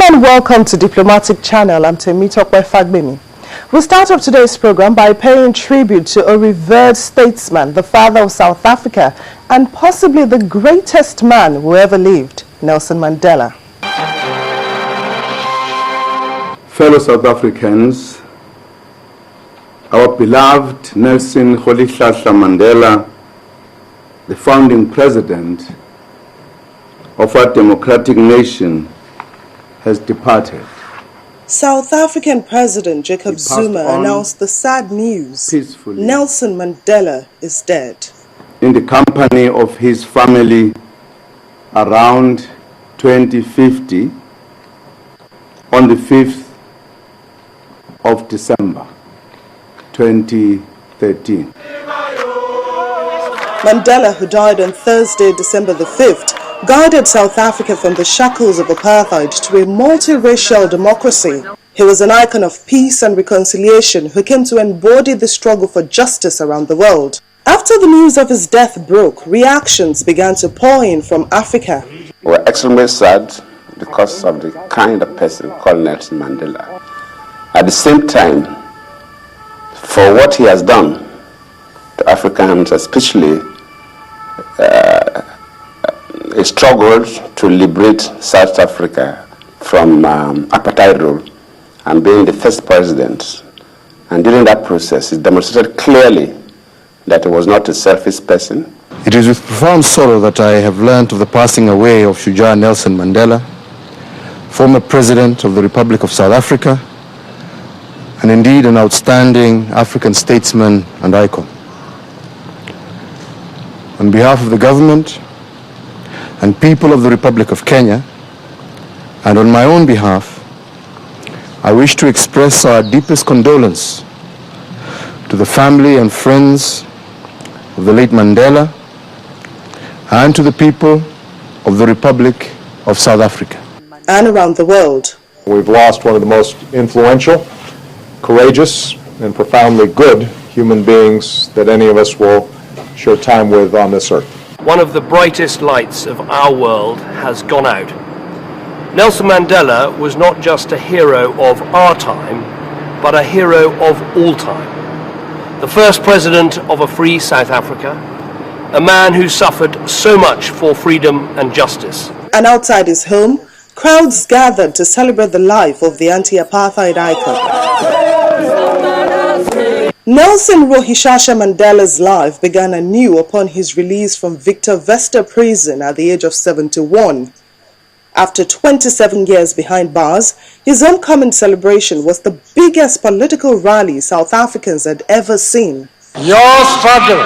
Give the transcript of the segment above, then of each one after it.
and welcome to Diplomatic Channel. I'm Temitope Fagbemi. We'll start off today's program by paying tribute to a revered statesman, the father of South Africa, and possibly the greatest man who ever lived, Nelson Mandela. Fellow South Africans, our beloved Nelson Rolihlahla Mandela, the founding president of our democratic nation, has departed. South African President Jacob Zuma announced the sad news. Peacefully. Nelson Mandela is dead. In the company of his family around 2050 on the 5th of December 2013. Mandela, who died on Thursday, December the 5th, guided South Africa from the shackles of apartheid to a multiracial democracy. He was an icon of peace and reconciliation who came to embody the struggle for justice around the world. After the news of his death broke, reactions began to pour in from Africa. We're extremely sad because of the kind of person called Nelson Mandela. At the same time, for what he has done to Africans, especially he struggled to liberate South Africa from apartheid rule and being the first president. And during that process, it demonstrated clearly that he was not a selfish person. It is with profound sorrow that I have learned of the passing away of Shujaa Nelson Mandela, former president of the Republic of South Africa, and indeed an outstanding African statesman and icon. On behalf of the government and people of the Republic of Kenya, and on my own behalf, I wish to express our deepest condolence to the family and friends of the late Mandela and to the people of the Republic of South Africa. And around the world. We've lost one of the most influential, courageous, and profoundly good human beings that any of us will share time with on this earth. One of the brightest lights of our world has gone out. Nelson Mandela was not just a hero of our time, but a hero of all time. The first president of a free South Africa, a man who suffered so much for freedom and justice. And outside his home, crowds gathered to celebrate the life of the anti-apartheid icon. Nelson Rolihlahla Mandela's life began anew upon his release from Victor Verster prison at the age of 71. After 27 years behind bars, his homecoming celebration was the biggest political rally South Africans had ever seen. Your struggle,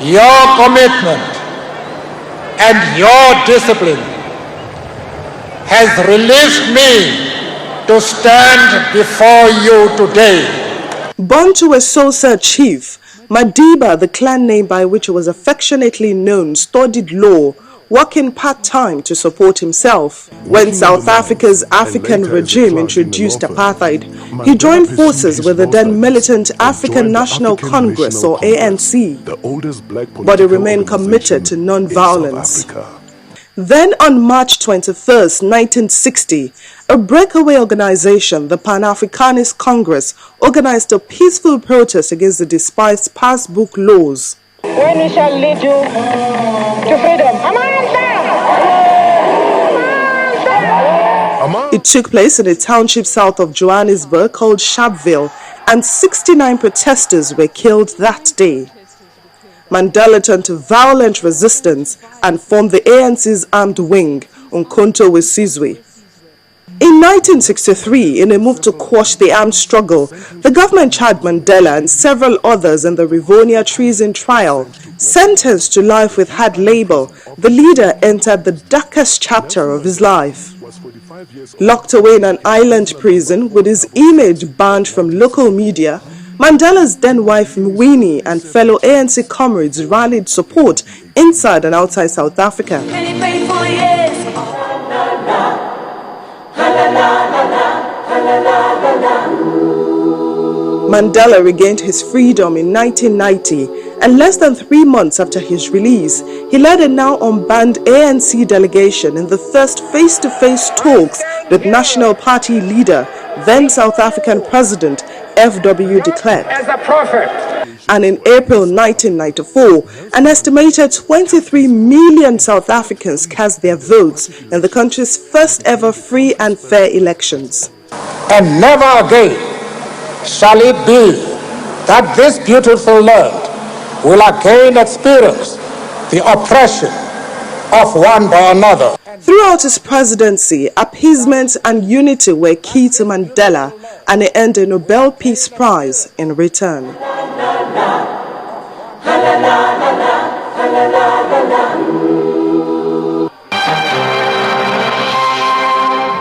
your commitment, and your discipline has released me to stand before you today. Born to a Xhosa chief, Madiba, the clan name by which he was affectionately known, studied law, working part-time to support himself. When South Africa's African regime introduced apartheid, he joined forces with the then militant African National Congress, or ANC, but he remained committed to non-violence. Then on March 21st, 1960, a breakaway organization, the Pan-Africanist Congress, organized a peaceful protest against the despised passbook laws. When we shall lead you to freedom. It took place in a township south of Johannesburg called Sharpeville, and 69 protesters were killed that day. Mandela turned to violent resistance and formed the ANC's armed wing, Umkhonto weSizwe. In 1963, in a move to quash the armed struggle, the government charged Mandela and several others in the Rivonia treason trial. Sentenced to life with hard labor, the leader entered the darkest chapter of his life. Locked away in an island prison with his image banned from local media, Mandela's then wife Mwini and fellow ANC comrades rallied support inside and outside South Africa. Mandela regained his freedom in 1990 and less than 3 months after his release, he led a now unbanned ANC delegation in the first face-to-face talks with National Party leader, then South African President F.W. de Klerk. As a prophet. And in April 1994, an estimated 23 million South Africans cast their votes in the country's first ever free and fair elections. And never again shall it be that this beautiful land will again experience the oppression of one by another. Throughout his presidency, appeasement and unity were key to Mandela, and he earned a Nobel Peace Prize in return.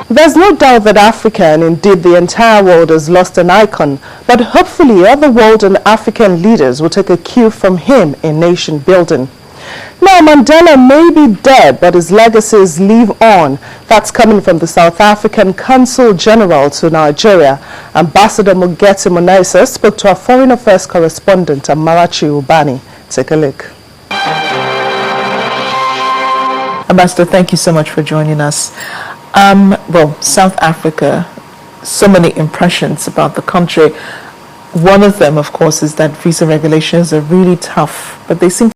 There's no doubt that Africa, and indeed the entire world, has lost an icon, but hopefully other world and African leaders will take a cue from him in nation building. Now, Mandela may be dead, but his legacies live on. That's coming from the South African Consul General to Nigeria. Ambassador Mugeti Munaisa spoke to our Foreign Affairs correspondent, Amarachi Ubani. Take a look. Ambassador, thank you so much for joining us. Well, South Africa, so many impressions about the country. One of them, of course, is that visa regulations are really tough, but they seem